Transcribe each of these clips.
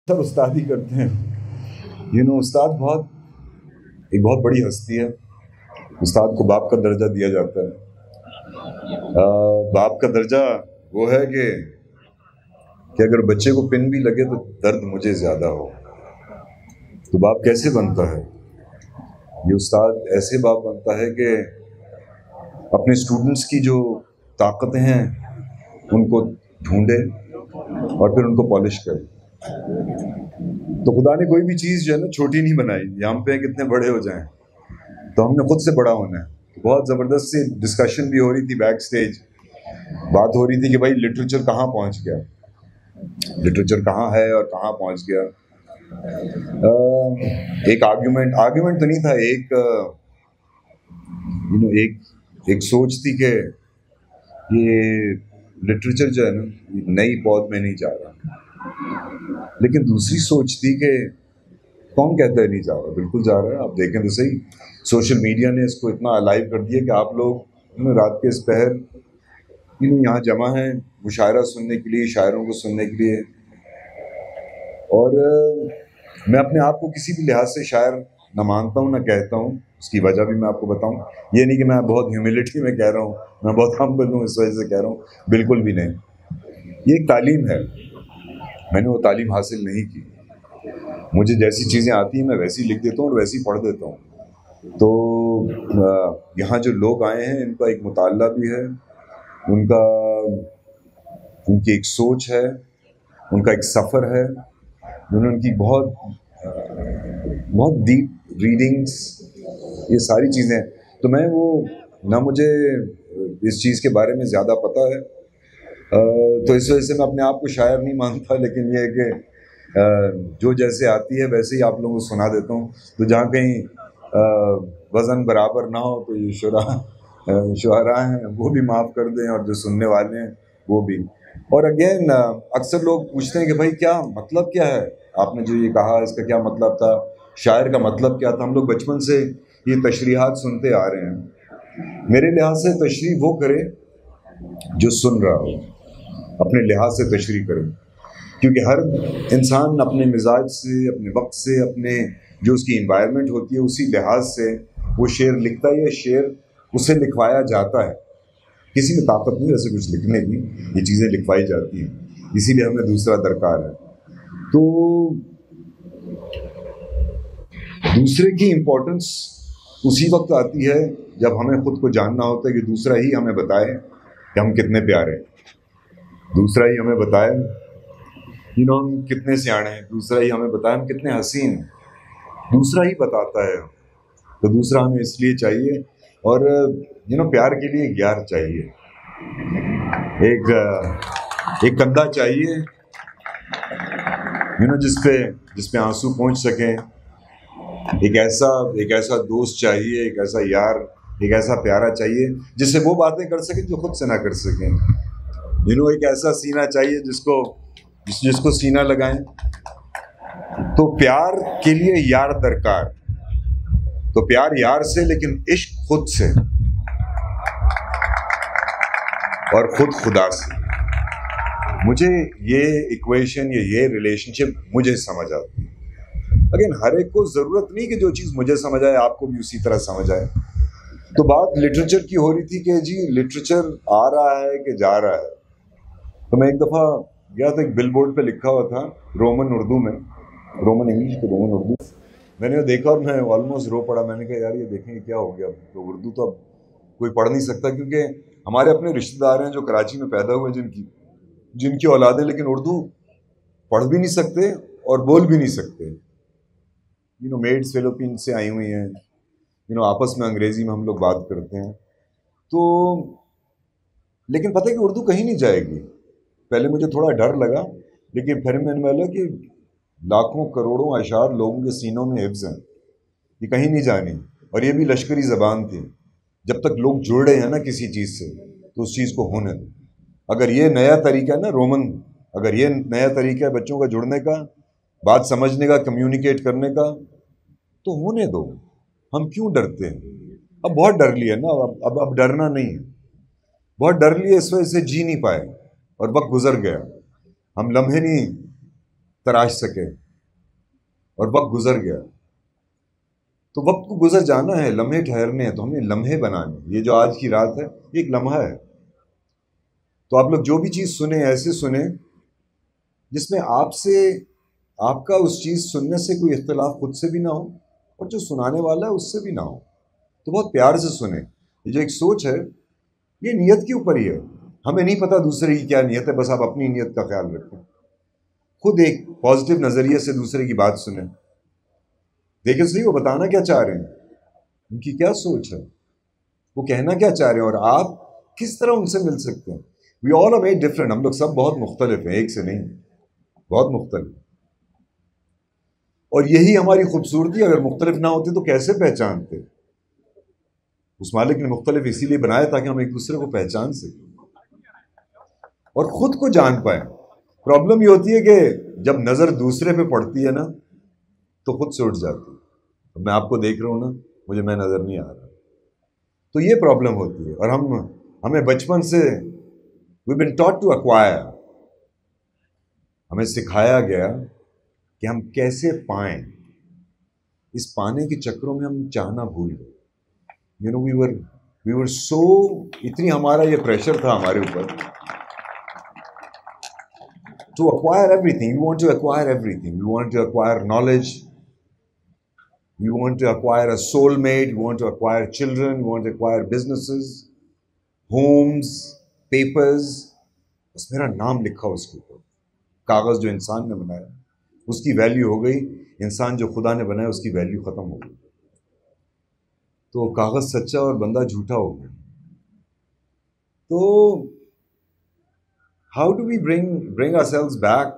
Sir उस्ताद ही करते हैं। उस्ताद एक बहुत बड़ी हस्ती है। उस्ताद को बाप का दर्जा दिया जाता है। बाप का दर्जा वो है कि अगर बच्चे को पिन भी लगे तो दर्द मुझे ज्यादा हो। तो बाप कैसे बनता है? ये उस्ताद ऐसे बाप बनता है कि अपने स्टूडेंट्स की जो ताकतें हैं उनको ढूंढे और फिर उनको पॉलिश करे। तो खुदा ने कोई भी चीज़ जो है ना छोटी नहीं बनाई। यहाँ पे कितने बड़े हो जाएं, तो हमने खुद से बड़ा होना है। तो बहुत ज़बरदस्त सी डिस्कशन भी हो रही थी बैक स्टेज। बात हो रही थी कि भाई लिटरेचर कहाँ पहुँच गया, लिटरेचर कहाँ है और कहाँ पहुँच गया। एक आर्ग्यूमेंट तो नहीं था, एक सोच थी कि ये लिटरेचर जो है ना नई पौध में नहीं जा रहा। लेकिन दूसरी सोच थी कि कौन कहता है नहीं जा रहा, बिल्कुल जा रहा है। आप देखें तो सही, सोशल मीडिया ने इसको इतना अलाइव कर दिया कि आप लोग रात के इस पहर यहाँ जमा हैं मुशायरा सुनने के लिए, शायरों को सुनने के लिए। और मैं अपने आप को किसी भी लिहाज से शायर न मानता हूँ न कहता हूँ। उसकी वजह भी मैं आपको बताऊँ। ये नहीं कि मैं बहुत ह्यूमिलिटी में कह रहा हूँ, मैं बहुत हम्बल हूँ इस वजह से कह रहा हूँ, बिल्कुल भी नहीं। ये एक तालीम है, मैंने वो तालीम हासिल नहीं की। मुझे जैसी चीज़ें आती हैं मैं वैसी लिख देता हूँ और वैसी पढ़ देता हूँ। तो यहाँ जो लोग आए हैं इनका एक मुताल्ला भी है, उनकी एक सोच है, उनका एक सफ़र है, उनकी बहुत डीप रीडिंग्स, ये सारी चीज़ें। तो मैं वो ना मुझे इस चीज़ के बारे में ज़्यादा पता है, तो इस वजह से मैं अपने आप को शायर नहीं मानता। लेकिन ये है कि जो जैसे आती है वैसे ही आप लोगों को सुना देता हूँ। तो जहाँ कहीं वज़न बराबर ना हो तो ये शुआरा हैं वो भी माफ़ कर दें, और जो सुनने वाले हैं वो भी। और अगेन अक्सर लोग पूछते हैं कि भाई क्या मतलब क्या है, आपने जो ये कहा इसका क्या मतलब था, शायर का मतलब क्या था। हम लोग बचपन से ये तशरीहात सुनते आ रहे हैं। मेरे लिहाज से तशरीह वो करे जो सुन रहा हो, अपने लिहाज से तशरीह करें। क्योंकि हर इंसान अपने मिजाज से, अपने वक्त से, अपने जो उसकी इन्वायरमेंट होती है उसी लिहाज से वो शेर लिखता है या शेर उसे लिखवाया जाता है। किसी में ताकत नहीं वैसे कुछ लिखने की, ये चीज़ें लिखवाई जाती हैं, इसीलिए हमें दूसरा दरकार है। तो दूसरे की इम्पोर्टेंस उसी वक्त आती है जब हमें खुद को जानना होता है कि दूसरा ही हमें बताए कि हम कितने प्यारे हैं, दूसरा ही हमें बताए हम कितने सियाणे हैं, दूसरा ही हमें बताए हम कितने हसीन हैं, दूसरा ही बताता है। तो दूसरा हमें इसलिए चाहिए, और प्यार के लिए एक यार चाहिए, एक कंधा चाहिए जिसपे आंसू पहुंच सके। एक ऐसा दोस्त चाहिए, एक ऐसा यार, एक ऐसा प्यारा चाहिए जिससे वो बातें कर सके जो खुद से ना कर सकें। एक ऐसा सीना चाहिए जिसको सीना लगाएं। तो प्यार के लिए यार दरकार, तो प्यार यार से, लेकिन इश्क खुद से और खुद खुदा से। मुझे ये इक्वेशन या ये रिलेशनशिप मुझे समझ आती है। अगेन हर एक को जरूरत नहीं कि जो चीज़ मुझे समझ आए आपको भी उसी तरह समझ आए। तो बात लिटरेचर की हो रही थी कि जी लिटरेचर आ रहा है कि जा रहा है। तो मैं एक दफ़ा गया था, एक बिलबोर्ड पे लिखा हुआ था रोमन उर्दू में, रोमन इंग्लिश पे रोमन उर्दू। मैंने देखा और मैं ऑलमोस्ट रो पड़ा। मैंने कहा यार ये देखें क्या हो गया, तो उर्दू तो अब कोई पढ़ नहीं सकता, क्योंकि हमारे अपने रिश्तेदार हैं जो कराची में पैदा हुए, जिनकी औलादें लेकिन उर्दू पढ़ भी नहीं सकते और बोल भी नहीं सकते। मेड्स फिलीपीन से आई हुई हैं, आपस में अंग्रेज़ी में हम लोग बात करते हैं। तो लेकिन पता है कि उर्दू कहीं नहीं जाएगी। पहले मुझे थोड़ा डर लगा, लेकिन फिर मैंने बोला कि लाखों करोड़ों अशार लोगों के सीनों में हिफ्ज़ हैं, ये कहीं नहीं जानी। और ये भी लश्करी ज़बान थी। जब तक लोग जुड़ रहे हैं ना किसी चीज़ से, तो उस चीज़ को होने दो। अगर ये नया तरीका है ना रोमन, अगर ये नया तरीका है बच्चों का जुड़ने का, बात समझने का, कम्युनिकेट करने का, तो होने दो। हम क्यों डरते हैं? अब बहुत डर लिया ना, अब डरना नहीं है। बहुत डर लिए, इस वजह से जी नहीं पाए और वक्त गुजर गया। हम लम्हे नहीं तराश सके, और वक्त गुजर गया। तो वक्त को गुजर जाना है, लम्हे ठहरने हैं, तो हमें लम्हे बनाने। ये जो आज की रात है ये एक लम्हा है। तो आप लोग जो भी चीज़ सुने ऐसे सुने जिसमें आपसे, आपका उस चीज़ सुनने से कोई इख्तिलाफ खुद से भी ना हो और जो सुनाने वाला है उससे भी ना हो। तो बहुत प्यार से सुने। ये जो एक सोच है ये नीयत के ऊपर ही है। हमें नहीं पता दूसरे की क्या नीयत है, बस आप अपनी नीयत का ख्याल रखें। खुद एक पॉजिटिव नज़रिए से दूसरे की बात सुने, देखें सही वो बताना क्या चाह रहे हैं, उनकी क्या सोच है, वो कहना क्या चाह रहे हैं, और आप किस तरह उनसे मिल सकते हैं। We all are very different. हम लोग सब बहुत मुख्तलिफ हैं, एक से नहीं, बहुत मुख्तलिफ। और यही हमारी खूबसूरती। अगर मुख्तलिफ ना होते तो कैसे पहचानते? उस मालिक ने मुख्तलिफ इसीलिए बनाया ताकि हम एक दूसरे को पहचान सकें और खुद को जान पाए। प्रॉब्लम ये होती है कि जब नज़र दूसरे पे पड़ती है ना तो खुद से उठ जाती है। मैं आपको देख रहा हूँ ना, मुझे मैं नज़र नहीं आ रहा, तो ये प्रॉब्लम होती है। और हमें बचपन से we been taught to acquire, हमें सिखाया गया कि हम कैसे पाएं। इस पाने के चक्रों में हम चाहना भूल गए। यू नो वी वर सो, इतनी हमारा ये प्रेशर था हमारे ऊपर to acquire everything. We want to acquire everything. We want to acquire knowledge. We want to acquire a soulmate. We want to acquire children. We want to acquire businesses, homes, papers. बस मेरा नाम लिखा उसके ऊपर। कागज़ जो इंसान ने बनाया उसकी वैल्यू हो गई, इंसान जो खुदा ने बनाया उसकी वैल्यू ख़त्म हो गई। तो कागज़ सच्चा और बंदा झूठा हो गया। तो how do we bring ourselves back?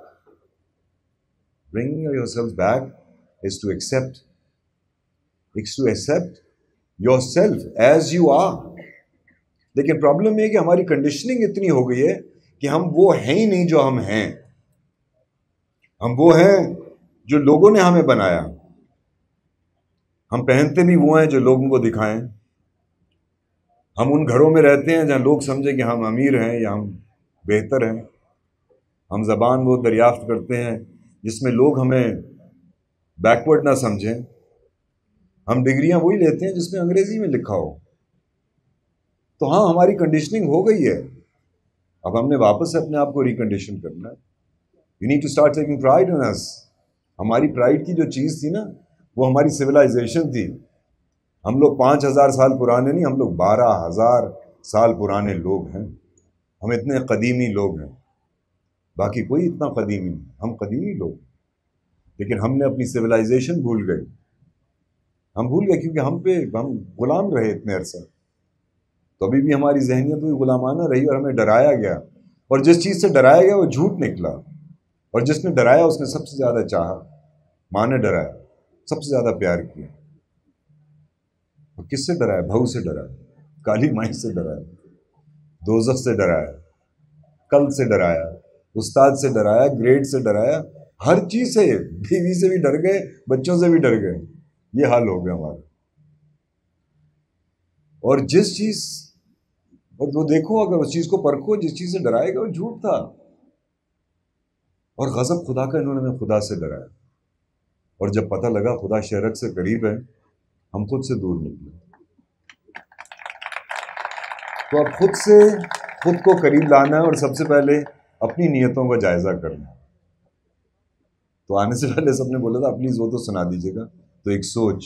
Bringing yourselves back is to accept. It's to accept yourself as you are. लेकिन प्रॉब्लम ये है कि हमारी कंडीशनिंग इतनी हो गई है कि हम वो हैं ही नहीं जो हम हैं। हम वो हैं जो लोगों ने हमें बनाया। हम पहनते भी वो हैं जो लोगों को दिखाएं। हम उन घरों में रहते हैं जहाँ लोग समझे कि हम अमीर हैं या हम बेहतर हैं। हम ज़बान वो दरियाफ्त करते हैं जिसमें लोग हमें बैकवर्ड ना समझें। हम डिग्रियां वही लेते हैं जिसमें अंग्रेज़ी में लिखा हो। तो हाँ, हमारी कंडीशनिंग हो गई है। अब हमने वापस अपने आप को रिकंडीशन करना है। You need to start taking pride in us. हमारी प्राइड की जो चीज़ थी ना वो हमारी सिविलाइजेशन थी। हम लोग 5000 साल पुराने नहीं, हम लोग 12000 साल पुराने लोग हैं। हम इतने कदीमी लोग हैं, बाकी कोई इतना कदीमी नहीं। हम कदीमी लोग, लेकिन हमने अपनी सिविलाइजेशन भूल गए। हम भूल गए क्योंकि हम गुलाम रहे इतने अरसा। तो अभी भी हमारी जहनियत भी गुलामाना रही और हमें डराया गया। और जिस चीज़ से डराया गया वो झूठ निकला। और जिसने डराया उसने सबसे ज़्यादा चाहा। माँ ने डराया, सबसे ज़्यादा प्यार किया। और किससे डराया? बहू से डराया, काली माई से डराया, दोज़ख से डराया, कल से डराया, उस्ताद से डराया, ग्रेड से डराया, हर चीज़ से। बीवी से भी डर गए, बच्चों से भी डर गए। ये हाल हो गया हमारा। और जिस चीज़, और वो देखो, अगर उस चीज़ को परखो, जिस चीज़ से डराएगा वो झूठ था। और गज़ब खुदा का इन्होंने हमें खुदा से डराया। और जब पता लगा खुदा शरक से करीब है, हम खुद से दूर निकले। तो अब खुद को करीब लाना है और सबसे पहले अपनी नियतों का जायज़ा करना है। तो आने से पहले सबने बोला था प्लीज़ वो तो सुना दीजिएगा। तो एक सोच,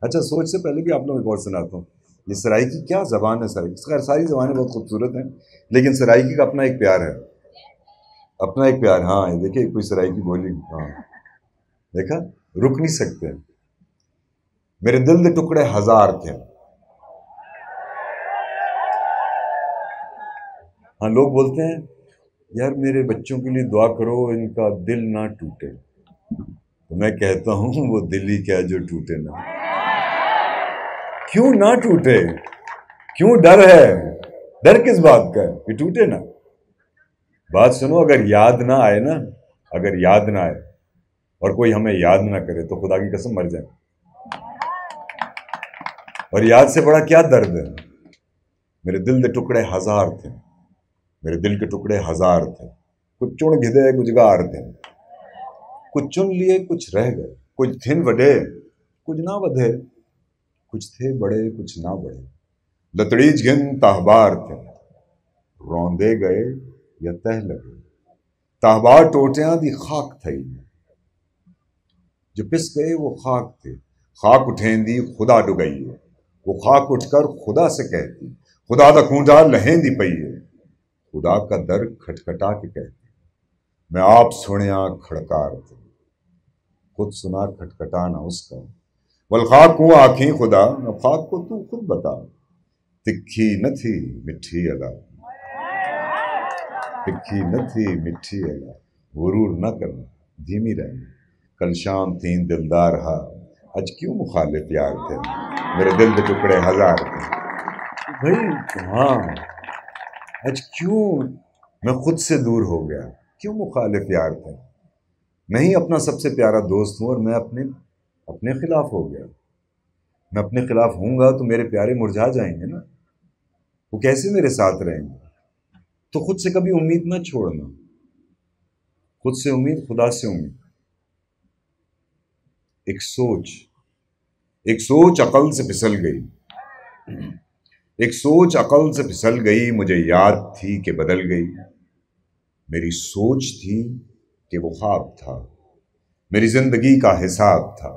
अच्छा सोच से पहले भी आप लोगों को और सुनाता हूँ। ये सराइकी क्या ज़बान है, सराइकी, सारी ज़बानें बहुत खूबसूरत हैं, लेकिन सराइकी का अपना एक प्यार है, अपना एक प्यार। हाँ ये देखिए, कोई सराइकी बोली, हाँ देखा, रुक नहीं सकते। मेरे दिल के टुकड़े 1000 थे। हाँ, लोग बोलते हैं यार मेरे बच्चों के लिए दुआ करो इनका दिल ना टूटे। तो मैं कहता हूँ वो दिल ही क्या जो टूटे ना। क्यों ना टूटे? क्यों डर है? डर किस बात का है कि टूटे ना? बात सुनो, अगर याद ना आए ना, अगर याद ना आए और कोई हमें याद ना करे तो खुदा की कसम मर जाए। और याद से बड़ा क्या दर्द है। मेरे दिल के टुकड़े 1000 थे, मेरे दिल के टुकड़े 1000 थे, कुछ चुण घिदे गुजगार थे। कुछ चुन लिए कुछ रह गए, कुछ थिन वढे कुछ ना वधे, कुछ थे बड़े कुछ ना बढ़े, लतड़ीज घिन ताहबार थे, रौंदे गए या तह लगे, ताहबार टोटियां दी खाक थई, जो पिस गए वो खाक थे, खाक उठेंदी खुदा डुगई है, वो खाक उठकर खुदा से कहती, खुदा दा खूंटा लहेंदी पई है, खुदा का दर खटखटा के कहती, मैं आप सुनिया खड़कार थे, खुद सुना खटखटाना उसका, वल खाक को आंखें खुदा, अब खाक को तू खुद बता, तिखी न थी मिठी अदा, तिखी न थी मिठी अदा, गुरूर न करना धीमी रहना, कल शाम तीन दिलदार हा, आज क्यों मुखालिफ यार थे, मेरे दिल के टुकड़े हजार थे। भाई हाँ, आज क्यों मैं खुद से दूर हो गया, क्यों मुखालिफ यार थे, मैं ही अपना सबसे प्यारा दोस्त हूँ और मैं अपने खिलाफ हो गया। मैं अपने खिलाफ हूँगा तो मेरे प्यारे मुरझा जाएंगे ना, वो कैसे मेरे साथ रहेंगे। तो खुद से कभी उम्मीद ना छोड़ना, खुद से उम्मीद खुदा से उम्मीद। एक सोच अकल से फिसल गई, एक सोच अकल से फिसल गई, मुझे याद थी कि बदल गई, मेरी सोच थी कि वो ख्वाब था, मेरी जिंदगी का हिसाब था,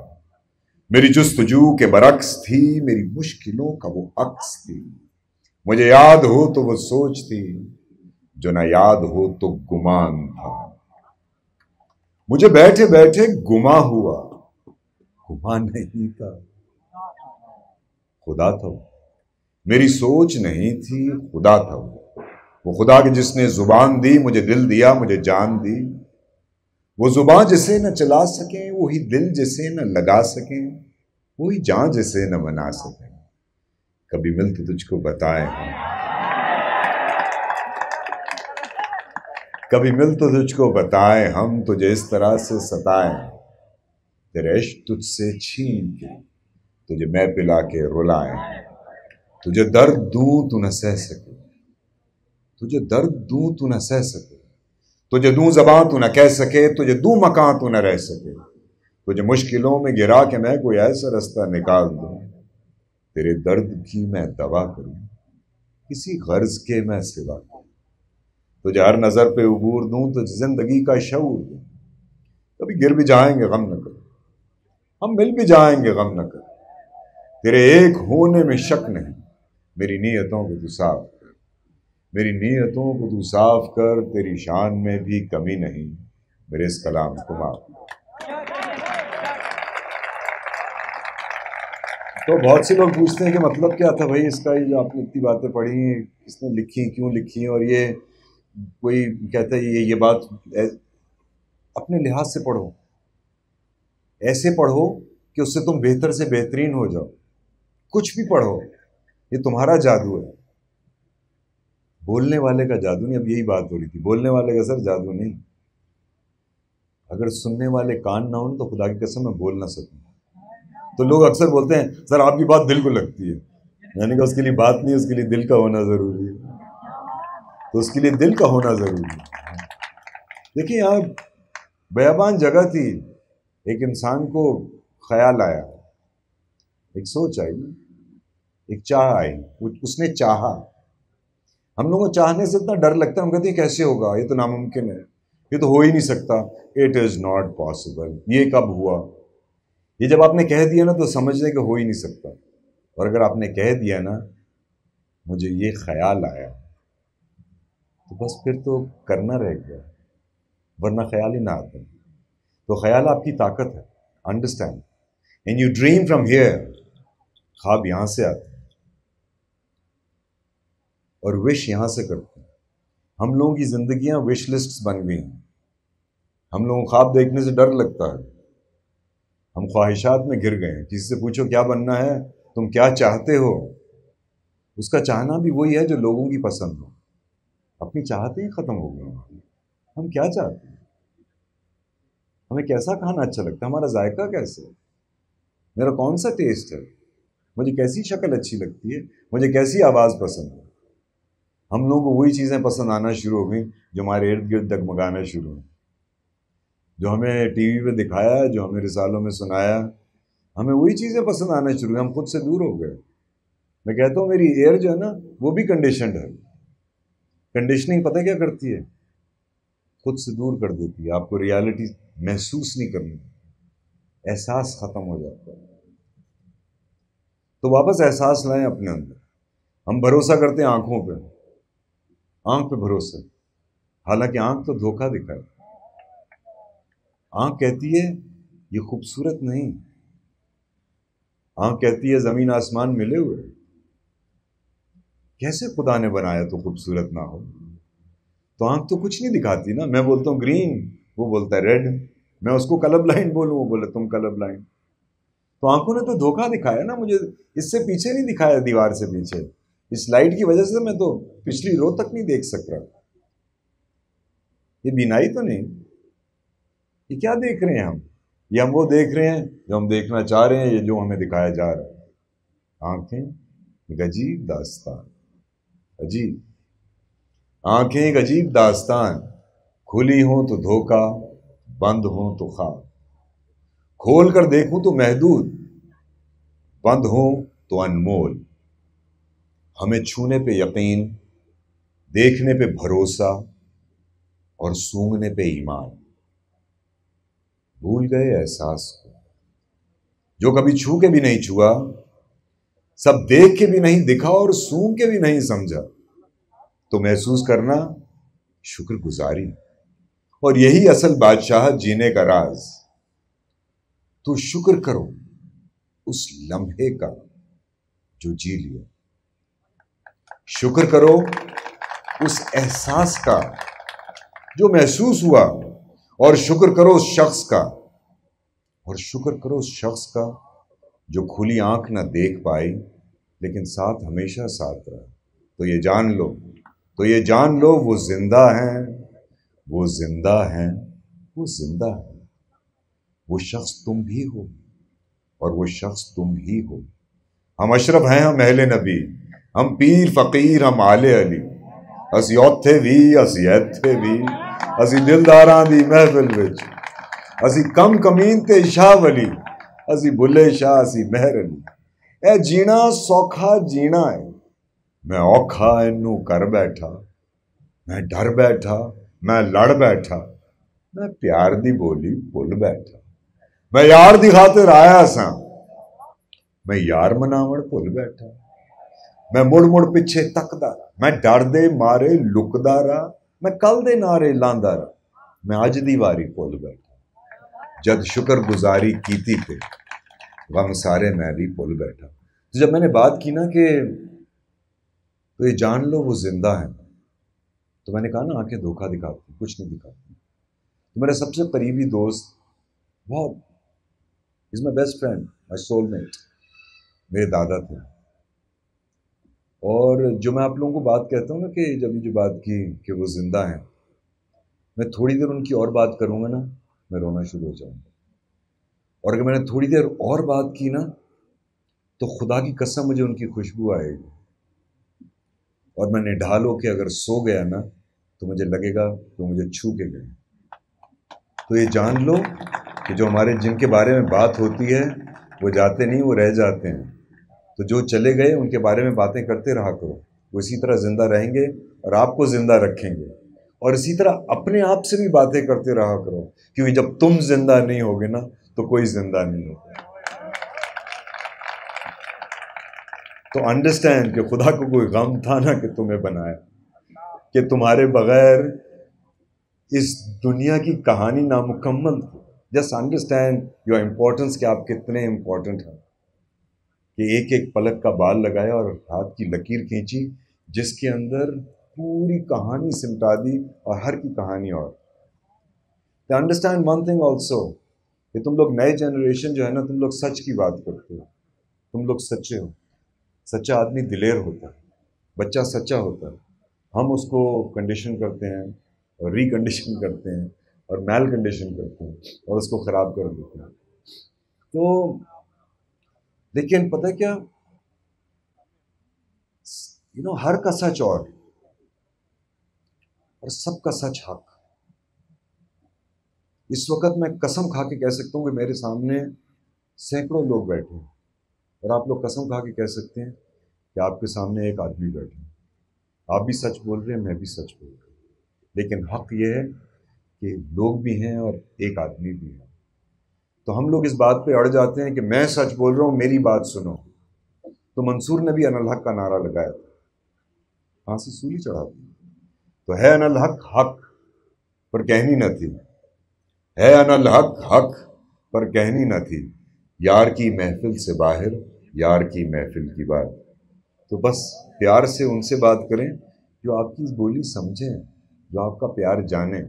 मेरी जुस्तजू के बरक्स थी, मेरी मुश्किलों का वो अक्स थी, मुझे याद हो तो वो सोच थी, जो ना याद हो तो गुमान था, मुझे बैठे बैठे गुमा हुआ, गुमान नहीं था, खुदा था वो, मेरी सोच नहीं थी खुदा था वो खुदा के जिसने जुबान दी, मुझे दिल दिया, मुझे जान दी, वो जुबान जिसे न चला सके, वही दिल जिसे न लगा सके, वही जान जिसे न बना सके, कभी मिल तो तुझको बताए हम, कभी मिल तो तुझको बताए हम, तुझे इस तरह से सताए, तेरे इश्क तुझसे छीन के तुझे मैं पिला के रुलाए, तुझे दर्द दूं तू न सह सके, तुझे दर्द दूं तू न सह सके, तुझे दूं ज़बां तू न कह सके, तुझे दूं मकान तू न रह सके, तुझे मुश्किलों में गिरा के मैं कोई ऐसा रास्ता निकाल दूं, तेरे दर्द की मैं दवा करूं, किसी गर्ज के मैं सिवा करूं, तुझे हर नज़र पे उबूर दूं, तुझे जिंदगी का शऊर दूं, कभी गिर भी जाएंगे गम न कर, हम मिल भी जाएंगे गम न कर, तेरे एक होने में शक नहीं, मेरी नीयतों को तू साफ कर, मेरी नीयतों को तू साफ कर, तेरी शान में भी कमी नहीं, मेरे इस कलाम को माफ। तो बहुत से लोग पूछते हैं कि मतलब क्या था भाई इसका, ये जो आपने इतनी बातें पढ़ी, किसने लिखी, क्यों लिखी, और ये कोई कहता है ये बात अपने लिहाज से पढ़ो, ऐसे पढ़ो कि उससे तुम बेहतर से बेहतरीन हो जाओ, कुछ भी पढ़ो, ये तुम्हारा जादू है, बोलने वाले का जादू नहीं। अब यही बात हो रही थी, बोलने वाले का सर जादू नहीं, अगर सुनने वाले कान ना हो तो खुदा की कसम मैं बोल ना सकूं। तो लोग अक्सर बोलते हैं सर आपकी बात दिल को लगती है, यानी कि उसके लिए बात नहीं, उसके लिए दिल का होना ज़रूरी है, तो उसके लिए दिल का होना ज़रूरी है। देखिए यहाँ बेयाबान जगह थी, एक इंसान को ख्याल आया, एक सोच आई, एक चाह आई, उसने चाहा। हम लोगों को चाहने से इतना डर लगता है, हम कहते हैं कैसे होगा, ये तो नामुमकिन है, ये तो हो ही नहीं सकता, इट इज़ नॉट पॉसिबल, ये कब हुआ। ये जब आपने कह दिया ना तो समझ लें कि हो ही नहीं सकता, और अगर आपने कह दिया ना मुझे ये ख्याल आया, तो बस फिर तो करना रह गया, वरना ख्याल ही ना आता। तो ख्याल आपकी ताकत है, understand, and you dream from here, ख्वाब यहां से आते हैं और विश यहां से करते हैं। हम लोगों की जिंदगियां विश लिस्ट्स बन गई हैं, हम लोगों को ख्वाब देखने से डर लगता है, हम ख्वाहिशात में घिर गए हैं। किसी से पूछो क्या बनना है, तुम क्या चाहते हो, उसका चाहना भी वही है जो लोगों की पसंद हो, अपनी चाहते ही खत्म हो गई। हम क्या चाहते हैं, हमें कैसा खाना अच्छा लगता है, हमारा जायका कैसे है, मेरा कौन सा टेस्ट है, मुझे कैसी शक्ल अच्छी लगती है, मुझे कैसी आवाज़ पसंद है। हम लोगों को वही चीज़ें पसंद आना शुरू हो गई जो हमारे इर्द गिर्द डगमगाना शुरू हुई। जो हमें टीवी पे दिखाया, जो हमें रिसालों में सुनाया, हमें वही चीज़ें पसंद आना शुरू हुई, हम खुद से दूर हो गए। मैं कहता हूँ मेरी एयर जो है ना वो भी कंडीशनड है। कंडीशनिंग पता है क्या करती है? खुद से दूर कर देती है, आपको रियलिटी महसूस नहीं करनी, एहसास खत्म हो जाता है। तो वापस एहसास लाएं अपने अंदर। हम भरोसा करते हैं आंखों पे, आंख पे भरोसा, हालांकि आंख तो धोखा दिखाए। आंख कहती है ये खूबसूरत नहीं, आंख कहती है जमीन आसमान मिले हुए, कैसे खुदा ने बनाया तो खूबसूरत ना हो? तो आंख तो कुछ नहीं दिखाती ना। मैं बोलता हूँ ग्रीन, वो बोलता है रेड। मैं उसको कलर ब्लाइंड बोलूँ, वो बोले तुम कलर ब्लाइंड। तो आंखों ने तो धोखा दिखाया ना मुझे, इससे पीछे नहीं दिखाया, दीवार से पीछे। इस लाइट की वजह से मैं तो पिछली रो तक नहीं देख सक रहा। ये बीनाई तो नहीं, ये क्या देख रहे हैं हम? ये हम वो देख रहे हैं जो हम देखना चाह रहे हैं, ये जो हमें दिखाया जा रहा है। आंखें एक अजीब दास्तान, अजीब आंखें एक अजीब दास्तान, खुली हो तो धोखा, बंद हो तो ख्वाब। खोल कर देखूं तो महदूद, बंद हो तो अनमोल। हमें छूने पे यकीन, देखने पे भरोसा, और सूंघने पे ईमान। भूल गए एहसास को जो कभी छू के भी नहीं छुआ, सब देख के भी नहीं दिखा और सूंघ के भी नहीं समझा। तो महसूस करना शुक्रगुजारी, और यही असल बादशाह जीने का राज। तो शुक्र करो उस लम्हे का जो जी लिया, शुक्र करो उस एहसास का जो महसूस हुआ, और शुक्र करो उस शख्स का, और शुक्र करो उस शख्स का जो खुली आंख ना देख पाई लेकिन साथ हमेशा साथ रहा। तो ये जान लो, तो ये जान लो वो जिंदा हैं, वो जिंदा हैं, वो जिंदा है। वो शख्स तुम भी हो, और वो शख्स तुम ही हो। हम अशरफ हैं, हम अहले नबी, हम पीर फकीर, हम आले अली। असी औथे भी, असी ऐथे भी, असी दिलदारां दी महफिल विच, असी कम कमीन ते शाह वली, असी बुले शाह, असी मेहर अली। ए जीना सौखा जीना है, मैं औखा इनू कर बैठा, मैं डर बैठा, मैं लड़ बैठा, मैं प्यार दी बोली भुल बैठा। मैं यार दी खातिर आया सा, मैं यार मनावण भुल बैठा। मैं मुड़ मुड़ पिछे तकदा, मैं डर दे मारे लुकदा रहा, मैं कल दे नारे लांदा रहा, मैं अज दी वारी भुल बैठा। जद शुक्र गुजारी कीती ते गम सारे मैं भी भुल बैठा। तो जब मैंने बात की ना कि तो ये जान लो वो जिंदा है, तो मैंने कहा ना आंखें धोखा दिखाती, कुछ नहीं दिखाती। तो मेरा सबसे करीबी दोस्त, बहुत, is my best friend, my soulmate, मेरे दादा थे। और जो मैं आप लोगों को बात कहता हूँ ना कि जब जो बात की कि वो जिंदा है, मैं थोड़ी देर उनकी और बात करूँगा ना, मैं रोना शुरू हो जाऊँगा। और अगर मैंने थोड़ी देर और बात की ना, तो खुदा की कसम मुझे उनकी खुशबू आएगी। और मैं निढाल होके अगर सो गया ना, तो मुझे लगेगा कि मुझे छू के गए। तो ये जान लो कि जो हमारे जिनके बारे में बात होती है वो जाते नहीं, वो रह जाते हैं। तो जो चले गए उनके बारे में बातें करते रहा करो, वो इसी तरह जिंदा रहेंगे और आपको जिंदा रखेंगे। और इसी तरह अपने आप से भी बातें करते रहा करो, क्योंकि जब तुम जिंदा नहीं होगे ना, तो कोई जिंदा नहीं होगा। तो अंडरस्टैंड कि खुदा को कोई गम था ना कि तुम्हें बनाया, कि तुम्हारे बगैर इस दुनिया की कहानी नामुकम्मल थी। जस्ट अंडरस्टैंड योर इम्पोर्टेंस, कि आप कितने इम्पोर्टेंट हैं। कि एक एक पलक का बाल लगाया और हाथ की लकीर खींची, जिसके अंदर पूरी कहानी सिमटा दी, और हर की कहानी। और तो अंडरस्टैंड वन थिंग ऑल्सो, कि तुम लोग नए जनरेशन जो है ना, तुम लोग सच की बात करते हो, तुम लोग सच्चे हो। सच्चा आदमी दिलेर होता है, बच्चा सच्चा होता है। हम उसको कंडीशन करते हैं और रिकंडीशन करते हैं और मैल कंडीशन करते हैं और उसको ख़राब कर देते हैं। तो लेकिन पता है क्या, हर का सच और सबका सच हक, इस वक्त मैं कसम खा के कह सकता हूँ कि मेरे सामने सैकड़ों लोग बैठे हैं, और आप लोग कसम खा के कह सकते हैं कि आपके सामने एक आदमी बैठे हैं। आप भी सच बोल रहे हैं, मैं भी सच बोल रहा हूँ, लेकिन हक ये है कि लोग भी हैं और एक आदमी भी है। तो हम लोग इस बात पे अड़ जाते हैं कि मैं सच बोल रहा हूँ, मेरी बात सुनो। तो मंसूर ने भी अनल हक का नारा लगाया था, फांसी सूली चढ़ा दी। तो है अनल हक हक पर कहनी न थी, है अनल हक हक पर कहनी न थी, यार की महफिल से बाहर यार की महफिल की बात। तो बस प्यार से उनसे बात करें जो आपकी बोली समझें, जो आपका प्यार जाने।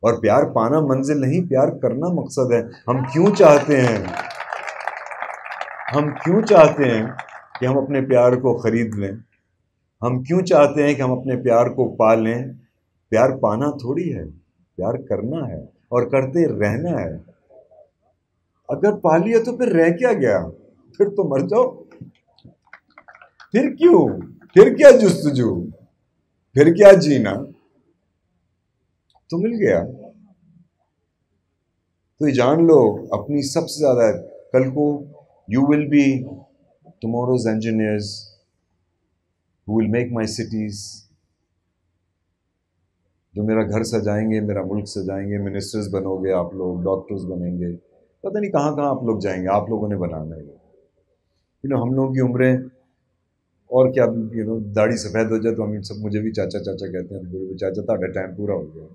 और प्यार पाना मंजिल नहीं, प्यार करना मकसद है। हम क्यों चाहते हैं कि हम अपने प्यार को खरीद लें? हम क्यों चाहते हैं कि हम अपने प्यार को पा लें? प्यार पाना थोड़ी है, प्यार करना है और करते रहना है। अगर पा लिया तो फिर रह क्या गया? फिर तो मर जाओ। फिर क्यों? फिर क्या जुस्तजू? फिर क्या जीना? तो मिल गया। तो ये जान लो, अपनी सबसे ज्यादा, कल को you will be tomorrow's engineers who will make my cities, जो मेरा घर सजाएंगे, मेरा मुल्क सजाएंगे। मिनिस्टर्स बनोगे आप लोग, डॉक्टर्स बनेंगे, पता नहीं कहाँ कहाँ आप लोग जाएंगे। आप लोगों ने बनाना है। हम लोगों की उम्रें, और क्या, दाढ़ी सफ़ेद हो जाए तो हम सब मुझे भी चाचा चाचा कहते हैं। बोले चाचा ਤੁਹਾਡਾ टाइम पूरा हो गया,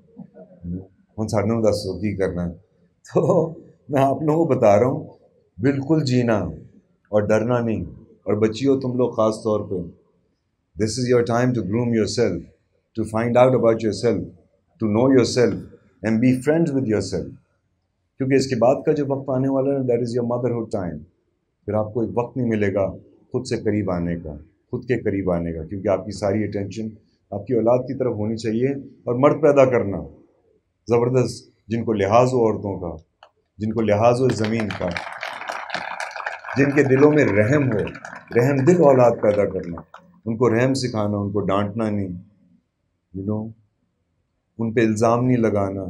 हम सानू दसो की करना। तो मैं आप लोगों को बता रहा हूँ, बिल्कुल जीना और डरना नहीं। और बच्चियों, तुम लोग ख़ास तौर पे, this is your time to groom yourself, to find out about yourself, to know yourself and be friends with yourself. क्योंकि इसके बाद का जो वक्त आने वाला है, that is your motherhood time. फिर आपको एक वक्त नहीं मिलेगा खुद से करीब आने का, खुद के करीब आने का, क्योंकि आपकी सारी अटेंशन आपकी औलाद की तरफ होनी चाहिए। और मर्द पैदा करना ज़बरदस्त, जिनको लिहाज हो औरतों का, जिनको लिहाज हो ज़मीन का, जिनके दिलों में रहम हो, रहम दिल औलाद पैदा करना, उनको रहम सिखाना, उनको डांटना नहीं, उन पे इल्ज़ाम नहीं लगाना,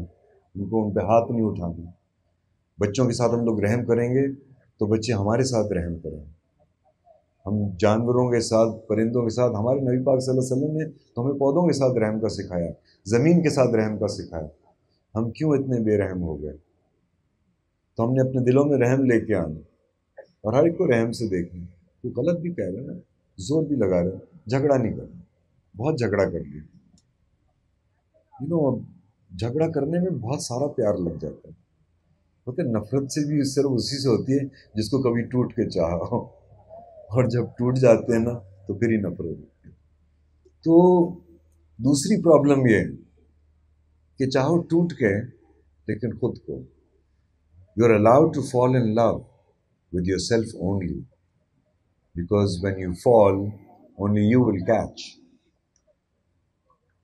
उनको उन पे हाथ नहीं उठाना। बच्चों के साथ हम लोग रहम करेंगे तो बच्चे हमारे साथ रहम करेंगे। हम जानवरों के साथ, परिंदों के साथ, हमारे नबी पाक सल्लल्लाहु अलैहि वसल्लम ने तो हमें पौधों के साथ रहम का सिखाया, ज़मीन के साथ रहम का सिखाया। हम क्यों इतने बेरहम हो गए? तो हमने अपने दिलों में रहम लेके आना और हर एक को रहम से देखना। तो गलत भी कह रहे हैं, जोर भी लगा रहे हैं, झगड़ा नहीं करना। बहुत झगड़ा कर लिया, झगड़ा करने में बहुत सारा प्यार लग जाता है। होते नफरत से भी सिर्फ उसी से होती है जिसको कभी टूट के चाहा हो, और जब टूट जाते हैं ना तो फिर ही नफरत होती है। तो दूसरी प्रॉब्लम ये है कि चाहो टूट के, लेकिन खुद को, you are allowed to fall in love with yourself only, because when you fall only you will catch.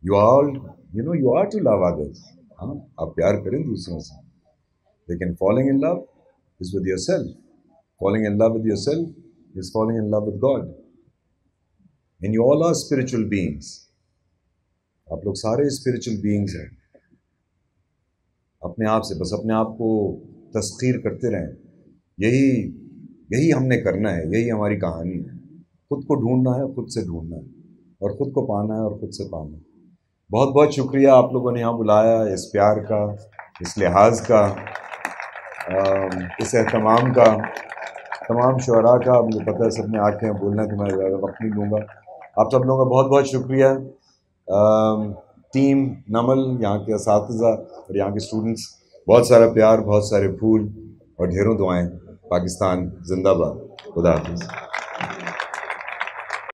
You are to love others. हाँ, आप प्यार करें दूसरों से, लेकिन falling in love is with yourself. Falling in love with yourself is falling in love with God. And you all are spiritual beings. आप लोग सारे spiritual beings हैं। अपने आप से बस अपने आप को तस्खीर करते रहें। यही हमने करना है, यही हमारी कहानी है। खुद को ढूंढना है, खुद से ढूंढना है, और खुद को पाना है और खुद से पाना है। बहुत बहुत शुक्रिया आप लोगों ने यहाँ बुलाया, इस प्यार का, इस लिहाज का, इस एहतमाम का, तमाम शुअरा का। मुझे पता है सब ने आके बोलना है तो मैं ज़्यादा वक्त नहीं लूँगा। आप सब लोगों का बहुत बहुत शुक्रिया। टीम नमल, यहाँ के असातिज़ा और यहाँ के स्टूडेंट्स, बहुत सारा प्यार, बहुत सारे फूल और ढेरों दुआएं। पाकिस्तान जिंदाबाद। खुदा हाफिज़।